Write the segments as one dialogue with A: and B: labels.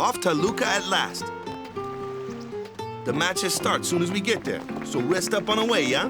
A: Off to Luca at last. The matches start soon as we get there, so rest up on the way, yeah?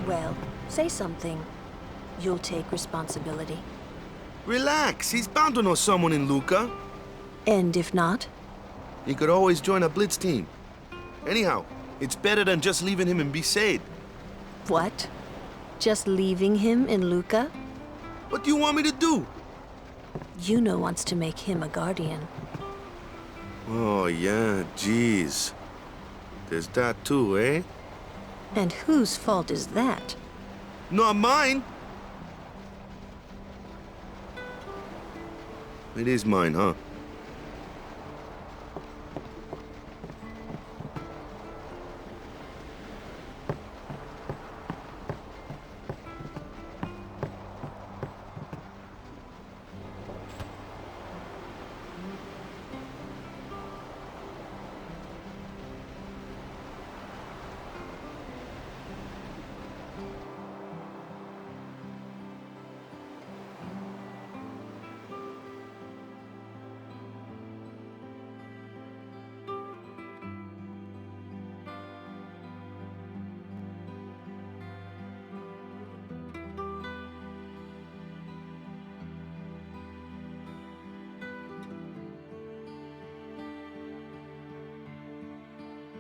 B: Well, say something. You'll take responsibility.
A: Relax, he's bound to know someone in Luca.
B: And if not?
A: He could always join a blitz team. Anyhow, it's better than just leaving him in Besaid.
B: What? Just leaving him in Luca?
A: What do you want me to do?
B: Yuno wants to make him a guardian.
A: Oh, yeah, jeez. There's that too, eh?
B: And whose fault is that?
A: Not mine. It is mine, huh?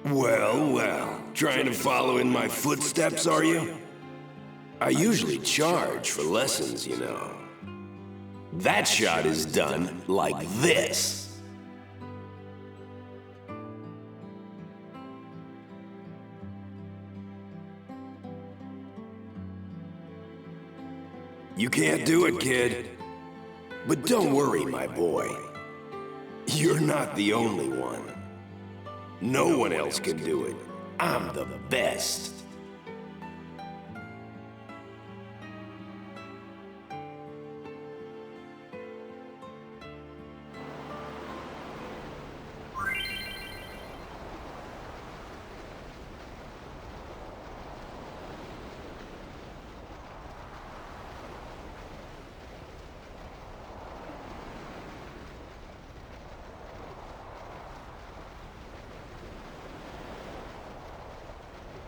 C: Well, well. Trying to follow in my footsteps, are you? I usually charge for lessons, you know. That shot is done like this. You can't do it, kid. But don't worry, my boy. You're not the only one. No one else can do it. I'm the best.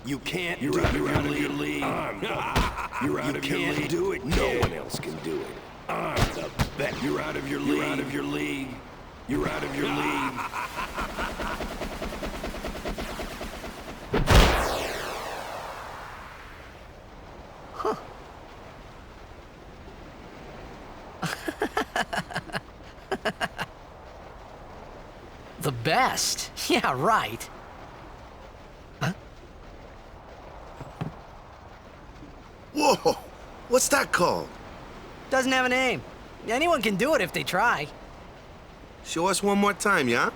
C: You can't. You're out of your league. You're out of your league. You can't do it. No one else can do it. I'm the best. You're out of your league. You're out of your league. You're out of your league.
B: Huh.
D: The best? Yeah, right.
A: Whoa! What's that called?
D: Doesn't have a name. Anyone can do it if they try.
A: Show us one more time, yeah?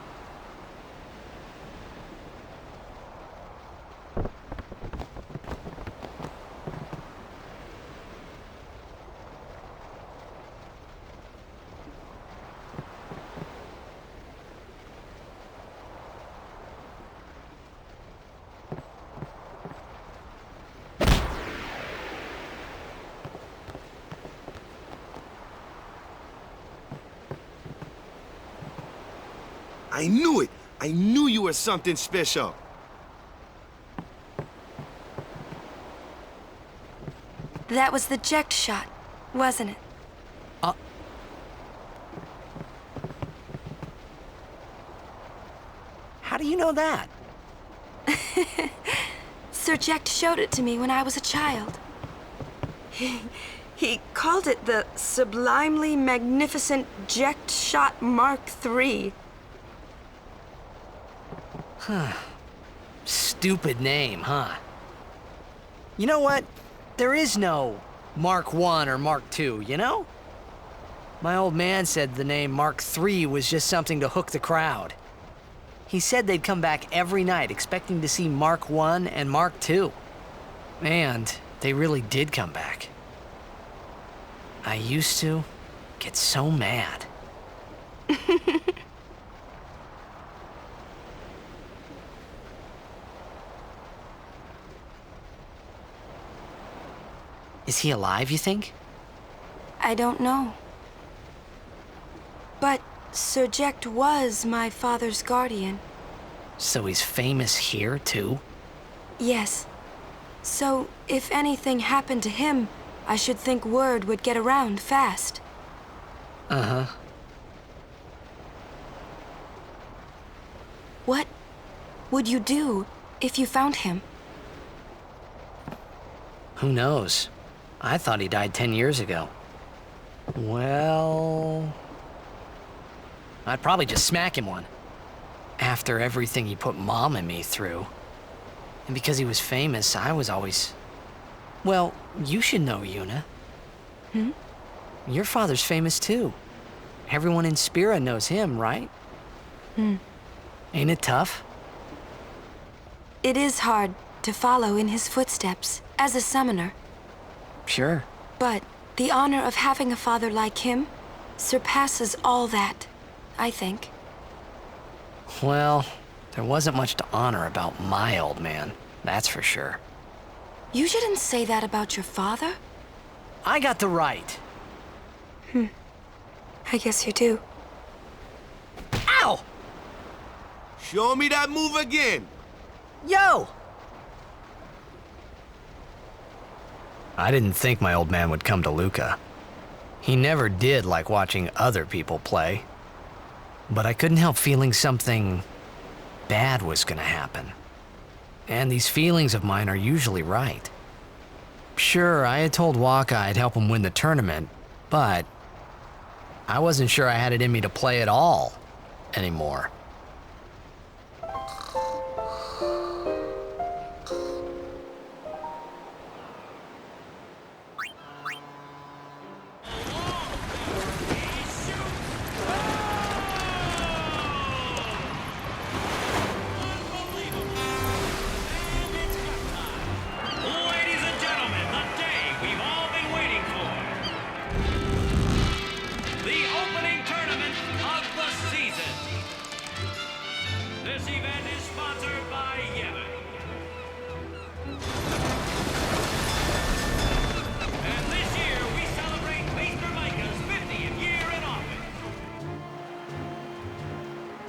A: I knew it! I knew you were something special!
E: That was the eject shot, wasn't it?
D: How do you know that?
E: Sir Jekt showed it to me when I was a child. He called it the Sublimely Magnificent Jekt Shot Mark III.
D: Stupid name, huh? You know what? There is no Mark I or Mark II, you know? My old man said the name Mark III was just something to hook the crowd. He said they'd come back every night expecting to see Mark I and Mark II. And they really did come back. I used to get so mad. Is he alive, you think?
E: I don't know. But Sir Jekt was my father's guardian.
D: So he's famous here, too?
E: Yes. So if anything happened to him, I should think word would get around fast.
D: Uh-huh.
E: What would you do if you found him?
D: Who knows? I thought he died 10 years ago. Well... I'd probably just smack him one. After everything he put Mom and me through. And because he was famous, I was always... Well, you should know, Yuna.
E: Hmm?
D: Your father's famous too. Everyone in Spira knows him, right?
E: Hmm.
D: Ain't it tough?
E: It is hard to follow in his footsteps as a summoner.
D: Sure.
E: But the honor of having a father like him surpasses all that, I think.
D: Well, there wasn't much to honor about my old man, that's for sure.
E: You shouldn't say that about your father.
D: I got the right.
E: I guess you do.
D: Ow!
A: Show me that move again!
D: Yo! I didn't think my old man would come to Luca. He never did like watching other people play. But I couldn't help feeling something bad was gonna happen. And these feelings of mine are usually right. Sure, I had told Waka I'd help him win the tournament, but I wasn't sure I had it in me to play at all anymore.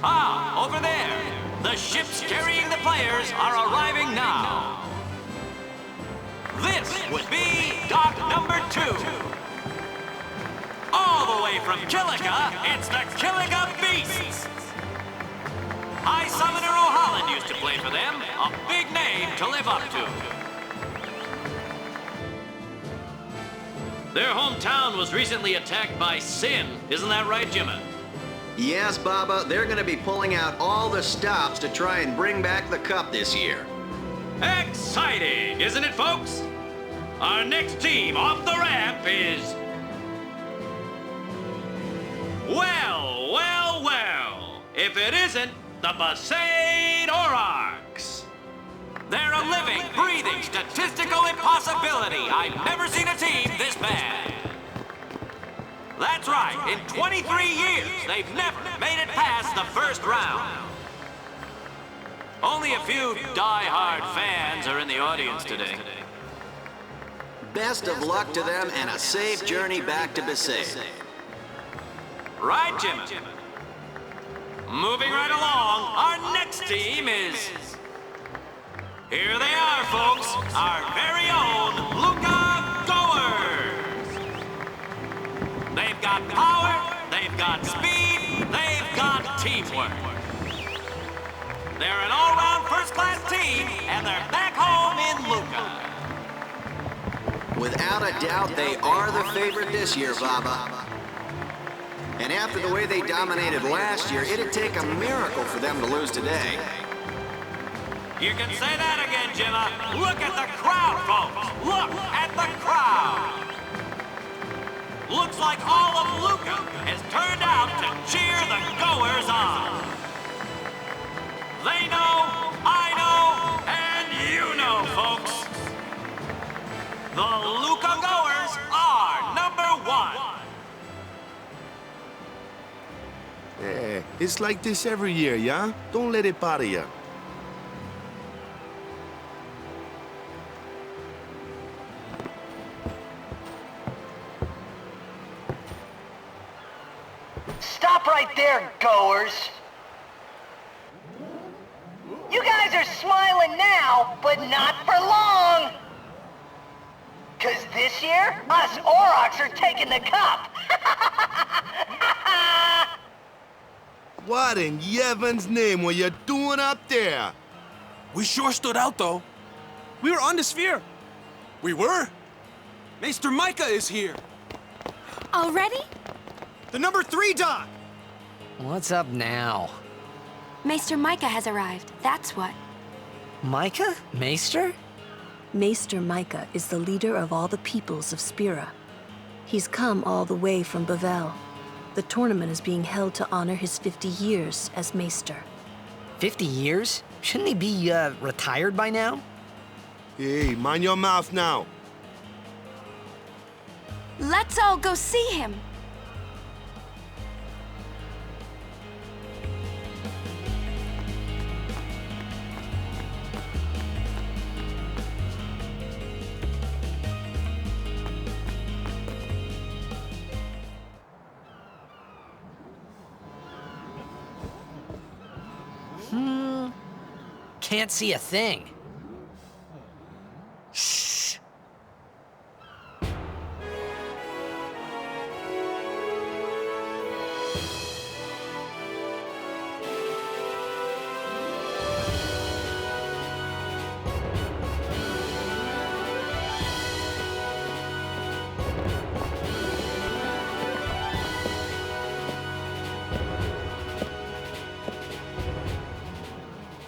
F: Ah, over there. The ships carrying the players are arriving now. This would be dock number 2. All the way from Killica, it's the Killica Beasts. High Summoner O'Holland used to play for them, a big name to live up to. Their hometown was recently attacked by Sin, isn't that right, Jimmy?
G: Yes, Baba, they're gonna be pulling out all the stops to try and bring back the cup this year.
F: Exciting, isn't it, folks? Our next team off the ramp is... Well, well, well. If it isn't the Besaid Aurochs. They're a living, breathing, statistical impossibility. I've never seen a team this bad. That's right. In 23 years, they've never made it past the first round. Only a few die-hard fans are in the audience today.
G: Best of luck to them and a safe journey back to Besaid.
F: Right, Jim? Moving right along, our next team is... Here they are, folks, our very own Luca Goers. They've got power, they've got speed, they've got teamwork. They're an all-round first-class team, and they're back home in Luca.
G: Without a doubt, they are the favorite this year, Baba. And after the way they dominated last year, it'd take a miracle for them to lose today.
F: You can say that again, Jimma. Look at the crowd, folks. Look at the crowd. Looks like all of Luca has turned out to cheer the Goers on. They know, I know, and you know, folks. The Luca Goers are #1.
A: Yeah, it's like this every year, yeah? Don't let it bother you.
H: Stop right there, Goers! You guys are smiling now, but not for long! 'Cause this year, us Aurochs are taking the cup!
A: What in Yevon's name were you doing up there?
I: We sure stood out, though. We were on the sphere. We were. Maester Micah is here.
E: Already?
I: The number 3 dot.
D: What's up now?
E: Maester Micah has arrived, that's what.
D: Micah? Maester?
B: Maester Micah is the leader of all the peoples of Spira. He's come all the way from Bavel. The tournament is being held to honor his 50 years as Maester.
D: 50 years? Shouldn't he be, retired by now?
A: Hey, mind your mouth now.
E: Let's all go see him.
D: Can't see a thing. Shh.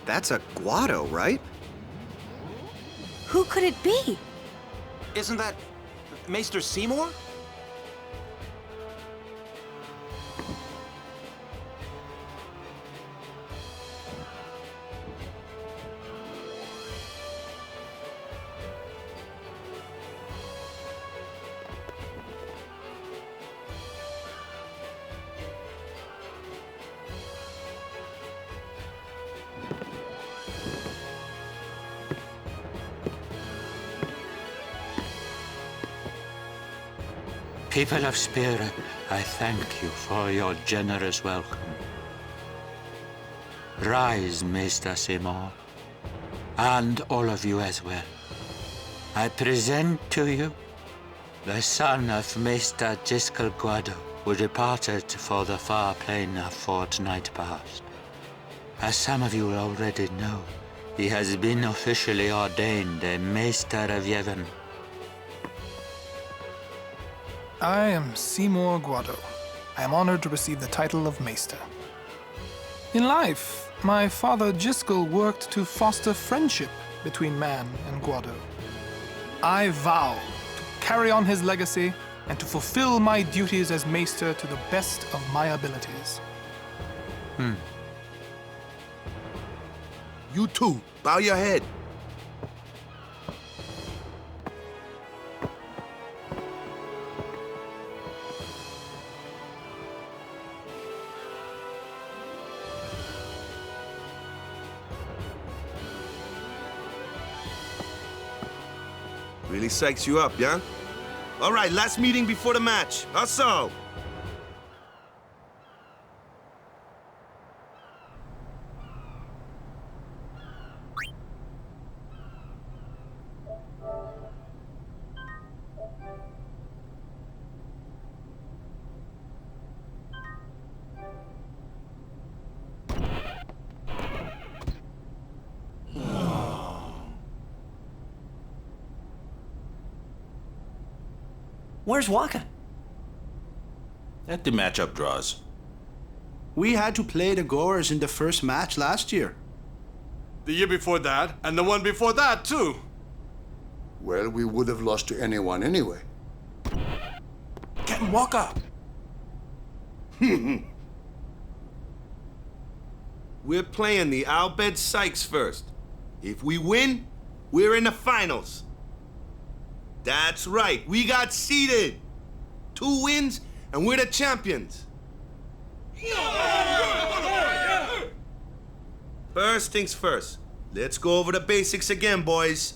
G: That's a Guado, right?
E: Who could it be?
I: Isn't that Maester Seymour?
J: People of Spira, I thank you for your generous welcome. Rise, Maester Seymour, and all of you as well. I present to you the son of Maester Jiskel Guado, who departed for the far plain a fortnight past. As some of you already know, he has been officially ordained a Maester of Yevon.
K: I am Seymour Guado. I am honored to receive the title of Maester. In life, my father Jiskel worked to foster friendship between man and Guado. I vow to carry on his legacy and to fulfill my duties as Maester to the best of my abilities.
A: You too. Bow your head. Really psychs you up, yeah? All right, last meeting before the match. Hustle!
L: Where's Waka?
M: At the matchup draws.
N: We had to play the Gorers in the first match last year.
I: The year before that, and the one before that, too.
O: Well, we would have lost to anyone anyway.
I: Get him, walk up.
A: We're playing the Al Bhed Sykes first. If we win, we're in the finals. That's right, we got seeded. 2 wins, and we're the champions. First things first, let's go over the basics again, boys.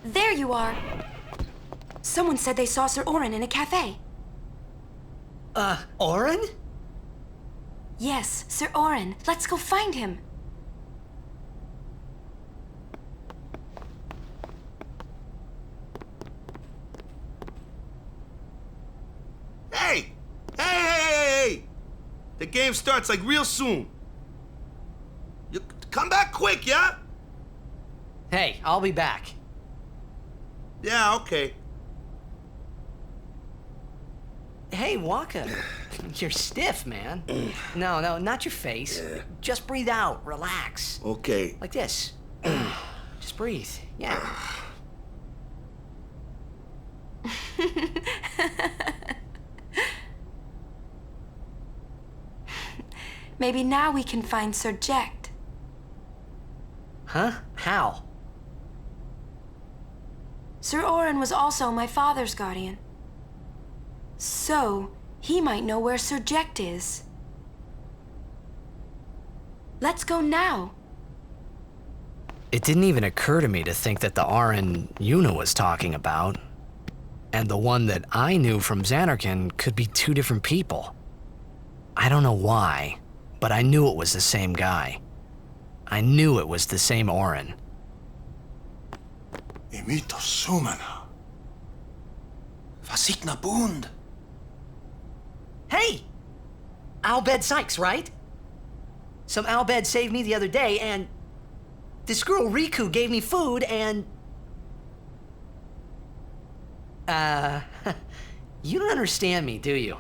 E: There you are. Someone said they saw Sir Orin in a cafe.
L: Orin?
E: Yes, Sir Orin. Let's go find him.
A: Hey! Hey! The game starts like real soon. You come back quick, yeah?
L: Hey, I'll be back.
A: Yeah, okay.
L: Hey, Waka. You're stiff, man. No, not your face. Just breathe out. Relax.
A: Okay.
L: Like this. Just breathe. Yeah.
E: Maybe now we can find Sir Jecht.
L: Huh? How?
E: Sir Orin was also my father's guardian. So, he might know where Sir Jecht is. Let's go now.
D: It didn't even occur to me to think that the Orin Yuna was talking about and the one that I knew from Xanarkand could be 2 different people. I don't know why, but I knew it was the same guy. I knew it was the same Orin.
N: Imito Sumana. Vasikna Bund.
L: Hey! Al Bhed Sykes, right? Some Al Bhed saved me the other day, and this girl Riku gave me food, and... you don't understand me, do you?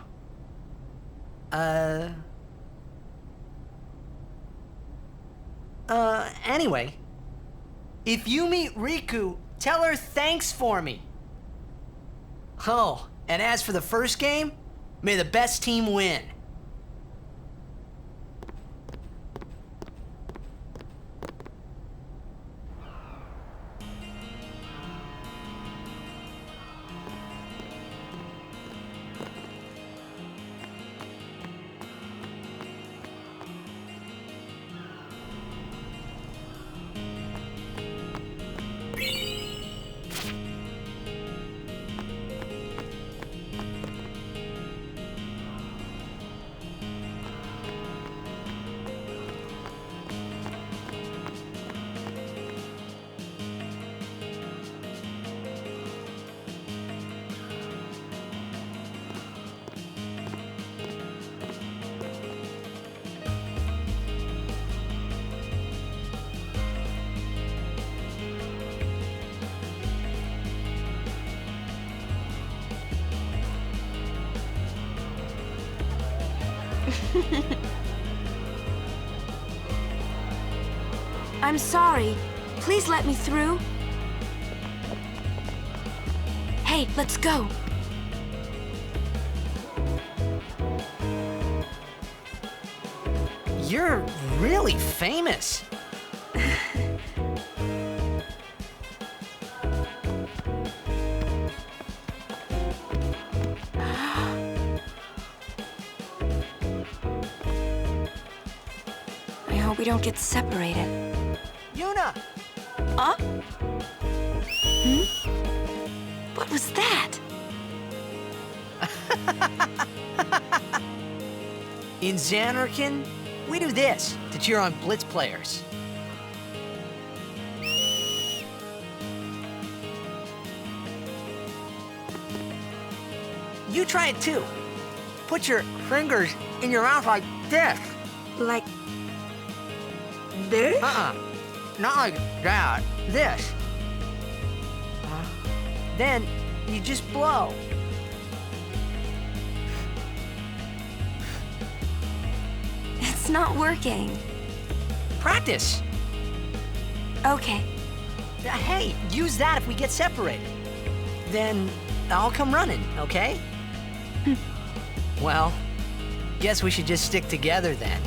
L: Anyway, if you meet Riku, tell her thanks for me. Oh, and as for the first game, may the best team win.
E: I'm sorry. Please let me through. Hey, let's go.
L: You're really famous.
E: I hope we don't get separated.
L: Yuna!
E: Huh? What was that?
L: In Xanarkin, we do this to cheer on Blitz players. You try it too. Put your fingers in your mouth like this.
E: Like this?
L: Not like that. This. Then you just blow.
E: It's not working.
L: Practice.
E: Okay.
L: Hey, use that if we get separated. Then I'll come running, okay? Well, guess we should just stick together then,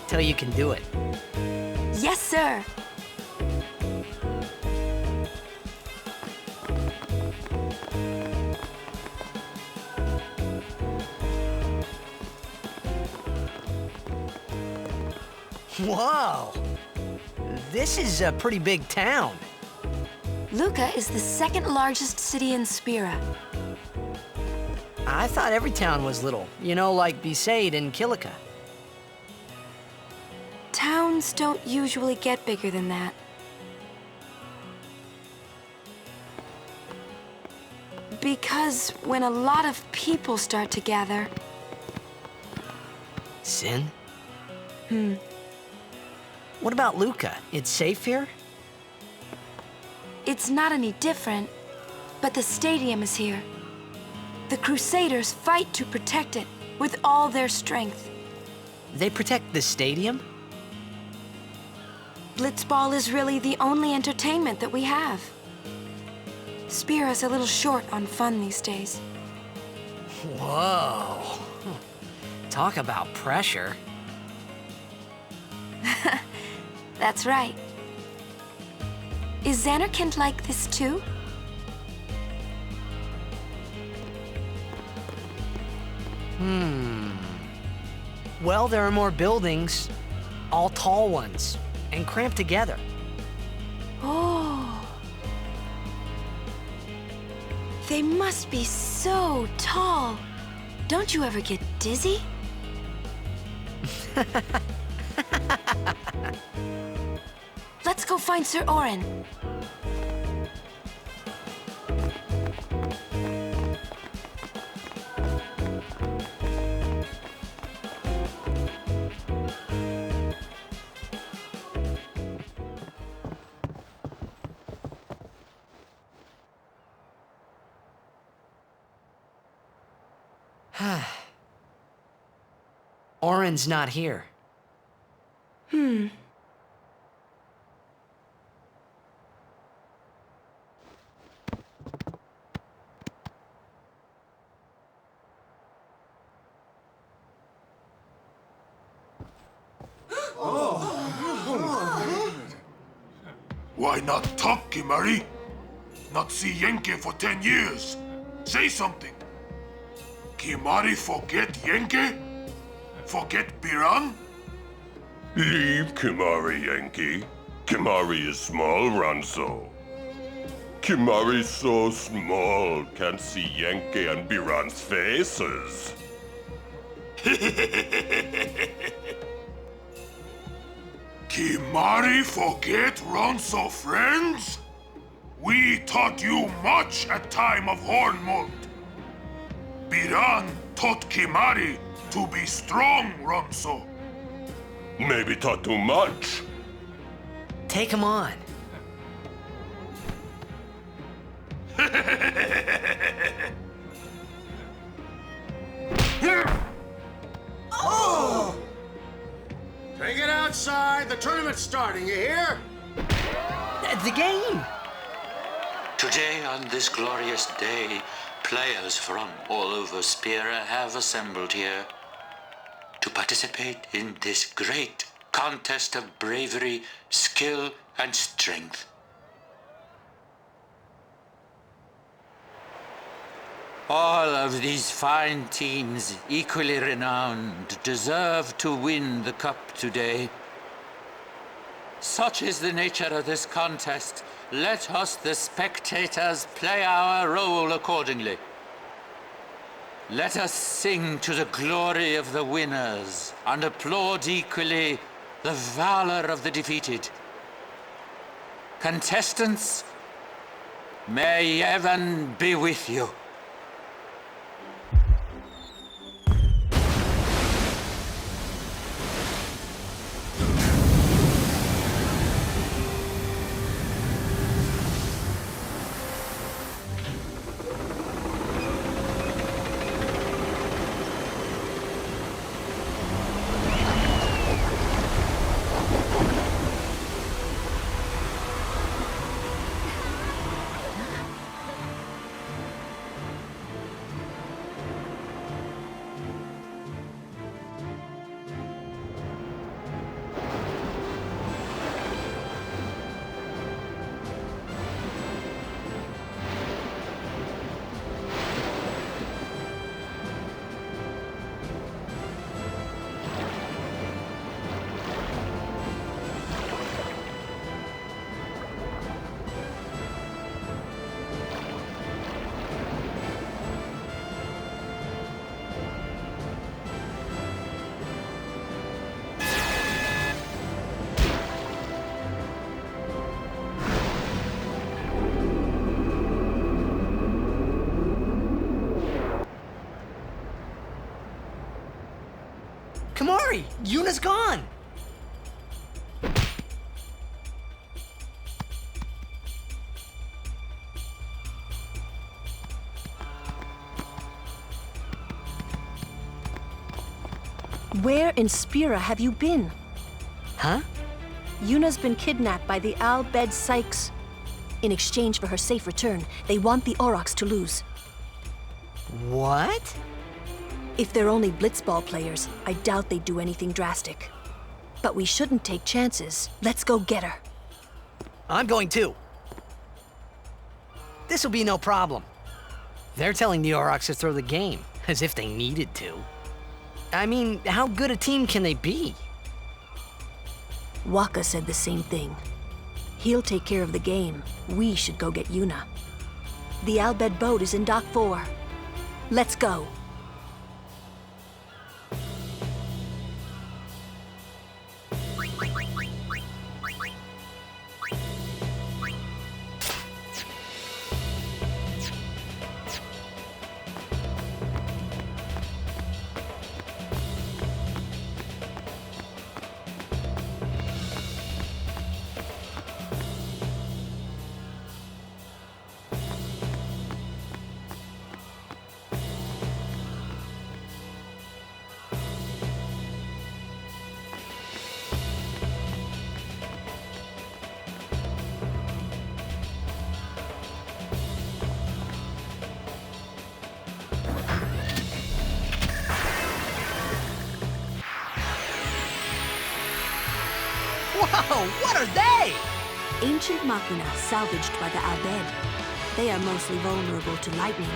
L: till you can do it.
E: Yes, sir.
L: Whoa! This is a pretty big town.
E: Luca is the second largest city in Spira.
L: I thought every town was little, you know, like Besaid and Kilika.
E: Towns don't usually get bigger than that. Because when a lot of people start to gather...
L: Sin? What about Luca? It's safe here?
E: It's not any different, but the stadium is here. The Crusaders fight to protect it with all their strength.
L: They protect the stadium?
E: Blitzball is really the only entertainment that we have. Spira's a little short on fun these days.
L: Whoa. Talk about pressure.
E: That's right. Is Xanarkand like this too?
L: Well, there are more buildings, all tall ones, and cramped together.
E: Oh. They must be so tall. Don't you ever get dizzy? Let's go find Sir Orin.
L: Orin's not here.
P: Why not talk, Kimari? Not see Yenke for 10 years. Say something. Kimari forget Yenke? Forget Biran?
Q: Leave Kimari, Yankee. Kimari is small, Ranso. Kimari's so small, can't see Yankee and Biran's faces.
P: Kimari forget Ronso friends? We taught you much at time of Hornmund. Biran taught Kimari to be strong, Ronso.
Q: Maybe taught too much.
L: Take him on.
P: Oh!
G: right, the tournament's starting, you hear?
L: The game!
J: Today, on this glorious day, players from all over Spira have assembled here to participate in this great contest of bravery, skill, and strength. All of these fine teams, equally renowned, deserve to win the cup today. Such is the nature of this contest. Let us, the spectators, play our role accordingly. Let us sing to the glory of the winners and applaud equally the valor of the defeated. Contestants, may heaven be with you.
L: Kamari, Yuna's gone!
B: Where in Spira have you been?
L: Huh?
B: Yuna's been kidnapped by the Al Bhed Sykes. In exchange for her safe return, they want the Aurochs to lose.
L: What?
B: If they're only blitzball players, I doubt they'd do anything drastic. But we shouldn't take chances. Let's go get her.
L: I'm going too. This'll be no problem. They're telling the Aurochs to throw the game, as if they needed to. I mean, how good a team can they be?
B: Waka said the same thing. He'll take care of the game. We should go get Yuna. The Al Bhed boat is in Dock 4. Let's go.
L: Whoa, what are they?
B: Ancient machina salvaged by the Al Bhed. They are mostly vulnerable to lightning.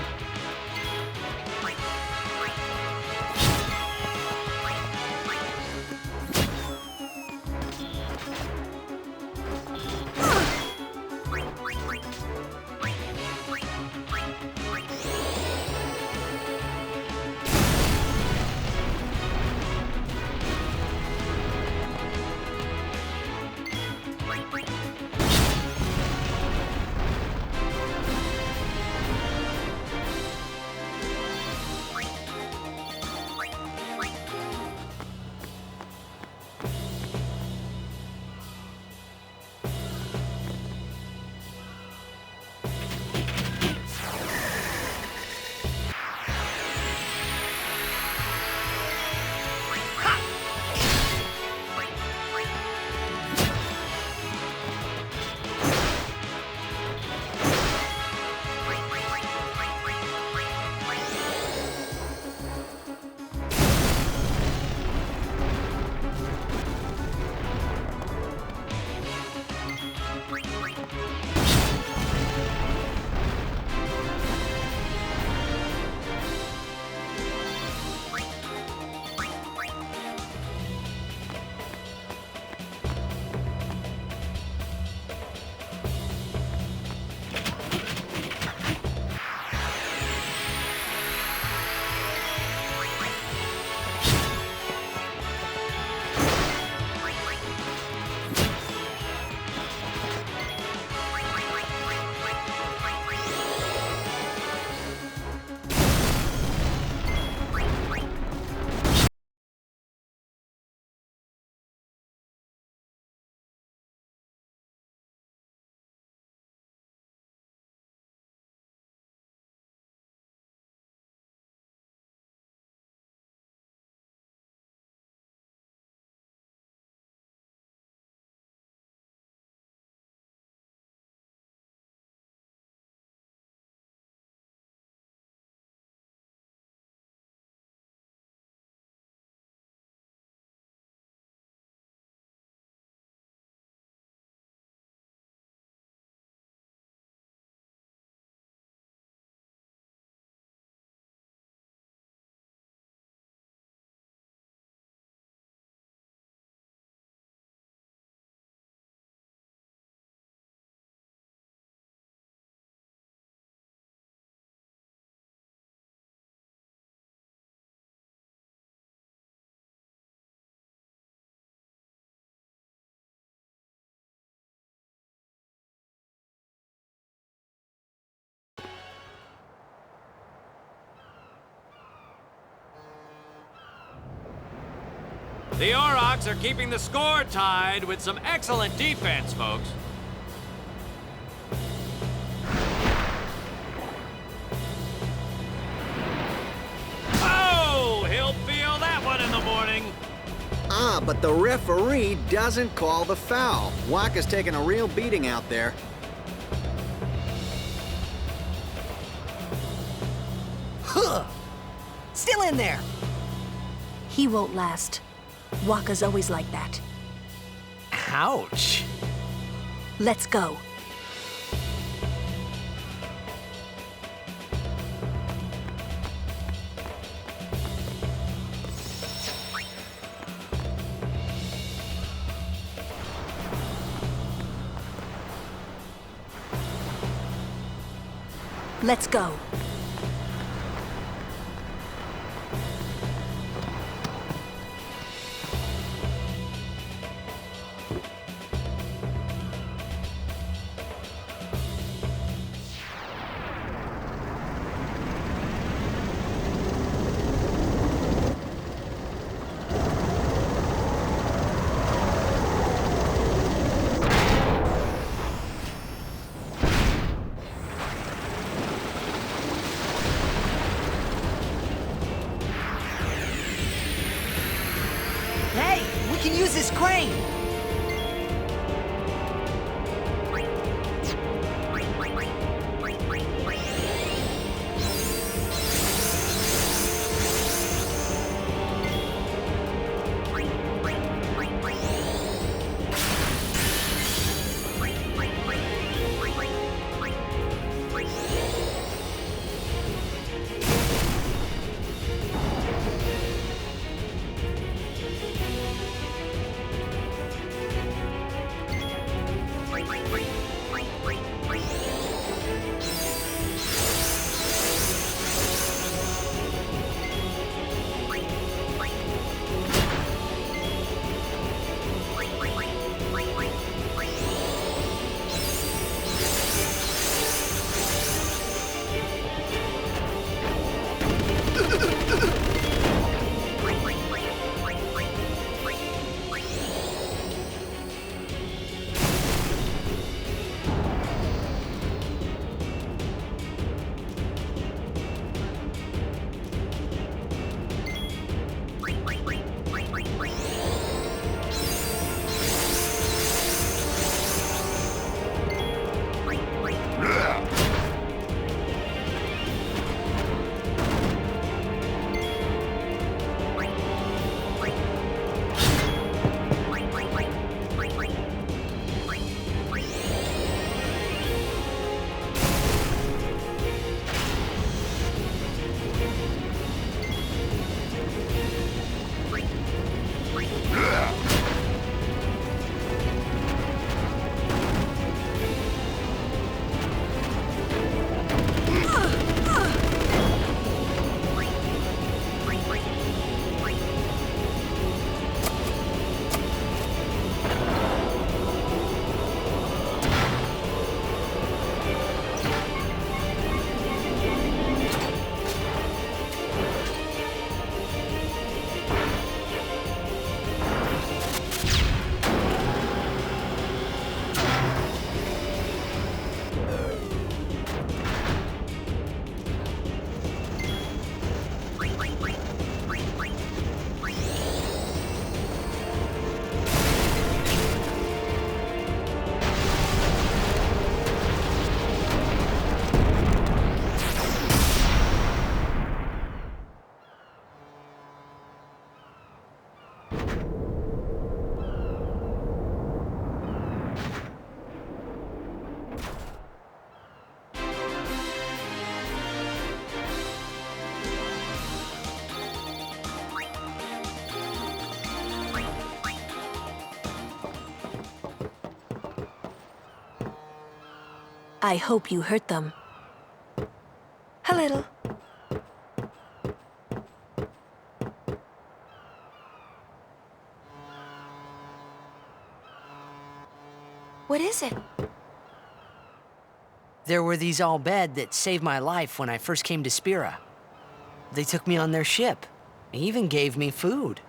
F: The Aurochs are keeping the score tied with some excellent defense, folks. Oh, he'll feel that one in the morning.
G: Ah, but the referee doesn't call the foul. Waka's taking a real beating out there.
L: Huh! Still in there!
B: He won't last. Waka's always like that.
L: Ouch!
B: Let's go. Let's go.
L: Hey, we can use this crane!
B: I hope you hurt them.
E: A little. What is it?
L: There were these Al Bhed that saved my life when I first came to Spira. They took me on their ship. They even gave me food.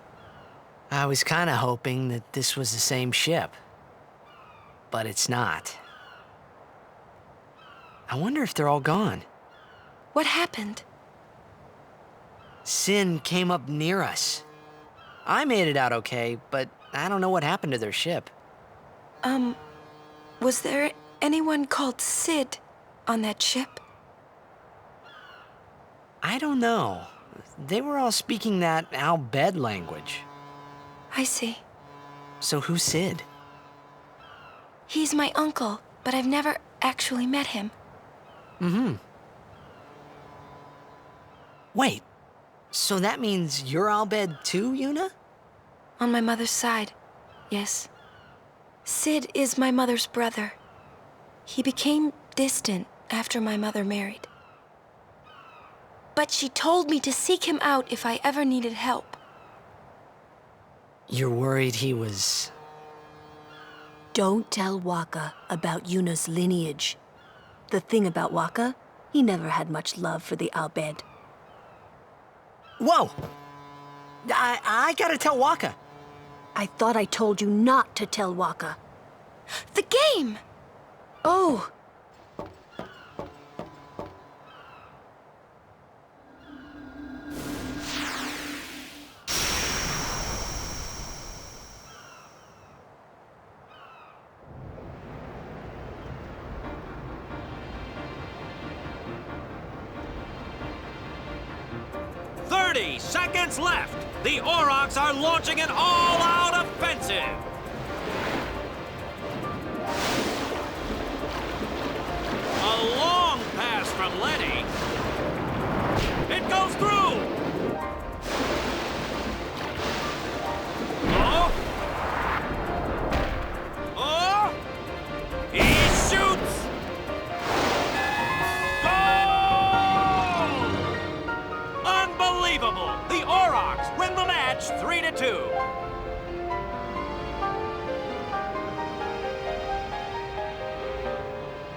D: I was kind of hoping that this was the same ship. But it's not. I wonder if they're all gone.
E: What happened?
D: Sin came up near us. I made it out okay, but I don't know what happened to their ship.
E: Was there anyone called Sid on that ship?
D: I don't know. They were all speaking that Al Bhed language.
E: I see.
D: So who's Sid?
E: He's my uncle, but I've never actually met him.
D: Mm-hmm. Wait, so that means you're Al Bhed too, Yuna?
E: On my mother's side, yes. Sid is my mother's brother. He became distant after my mother married. But she told me to seek him out if I ever needed help.
D: You're worried he was...
B: Don't tell Waka about Yuna's lineage. The thing about Waka, he never had much love for the Al Bhed.
D: Whoa! I gotta tell Waka.
B: I thought I told you not to tell Waka.
E: The game!
B: Oh!
F: Seconds left. The Aurochs are launching an all-out offensive. A long pass from Letty. It goes through. Oh. Oh. He shoots. Unbelievable! The Aurochs win the match 3-2.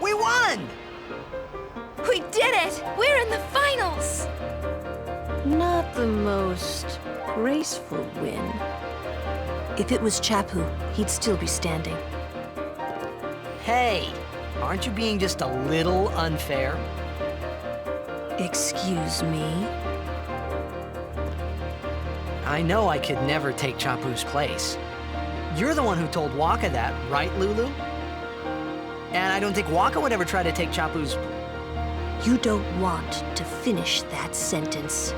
L: We won!
E: We did it! We're in the finals!
B: Not the most graceful win. If it was Chapu, he'd still be standing.
D: Hey, aren't you being just a little unfair?
B: Excuse me?
D: I know I could never take Chapu's place. You're the one who told Waka that, right, Lulu? And I don't think Waka would ever try to take Chapu's...
B: You don't want to finish that sentence.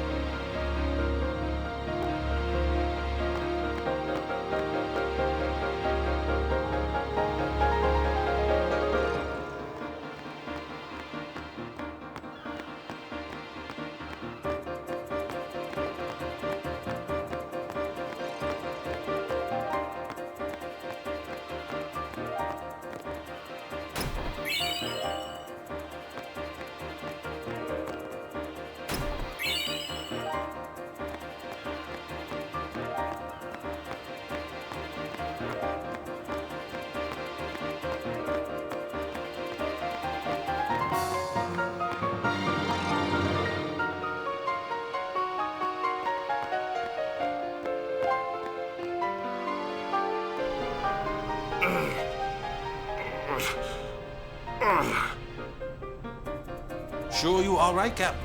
N: Sure you all right, Captain?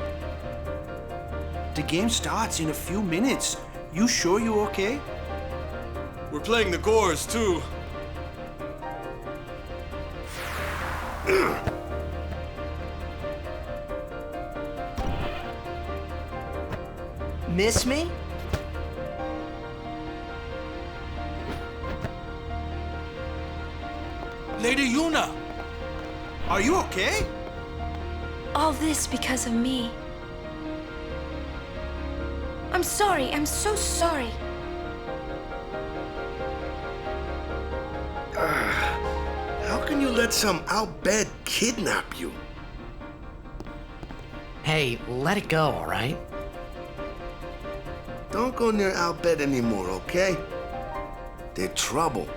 N: The game starts in a few minutes. You sure you okay?
M: We're playing the Gores, too.
L: Miss me?
N: Lady Yuna! Are you okay?
E: All this because of me. I'm sorry. I'm so sorry.
A: How can you let some Al Bhed kidnap you?
D: Hey, let it go, all right?
A: Don't go near Al Bhed anymore, okay? They're trouble.